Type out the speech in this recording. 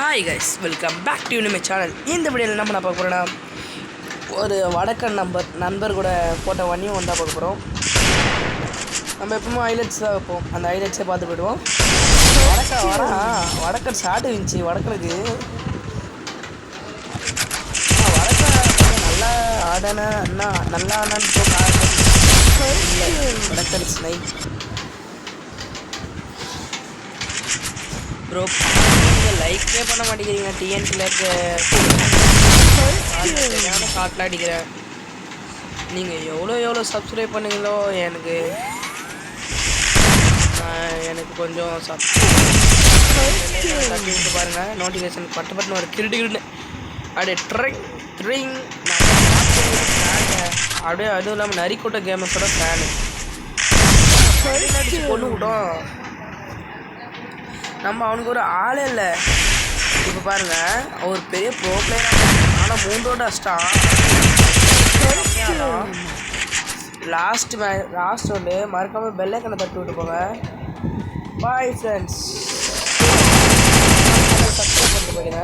Hi guys, welcome back to my channel. இந்த வீடியோவில் என்ன பண்ண பார்க்க போகிறோன்னா, ஒரு வடக்கன் நண்பர் கூட போட்ட வண்டியும் வந்தால் பார்க்க போகிறோம். நம்ம எப்பவுமே ஹைலைட்ஸ் தான் வைப்போம், அந்த ஹைலைட்ஸே பார்த்து போய்டுவோம். வடக்கன் ஷார்ட் இருந்துச்சு. வடக்கனுக்கு வடக்கன் நல்லா ஆடான அண்ணா நல்லா ஆனான்னு வடக்கன் ஸ்னைப் ப்ரோ. நீங்கள் லைக்கே பண்ண மாட்டேங்கிறீங்க. டிஎன்டியில் இருக்க ஷார்ட்லாம் அடிக்கிறேன். நீங்கள் எவ்வளோ சப்ஸ்கிரைப் பண்ணுங்களோ எனக்கு கொஞ்சம் தட்டி விட்டு பாருங்கள். நோட்டிஃபிகேஷன் பட்டு ஒரு கிருடுன்னு அப்படியே ட்ரிங் அப்படியே. அதுவும் இல்லாமல் நரிக்கூட்ட கேமஸோட ஃபேனு கொண்டு விட்டோம். நம்ம அவனுக்கு ஒரு ஆளே இல்லை. இப்போ பாருங்க, அவர் பெரிய ப்ரோ பிளேயர். ஆனால் 3 ரோடு அஷ்டம். லாஸ்ட் ரோடு மறக்காமல் பெல்லைக்கனை தட்டி விட்டு போங்க. பாய் ஃப்ரெண்ட்ஸ், சப்ஸ்கிரைப் பண்ணிட்டு போயிடுங்க.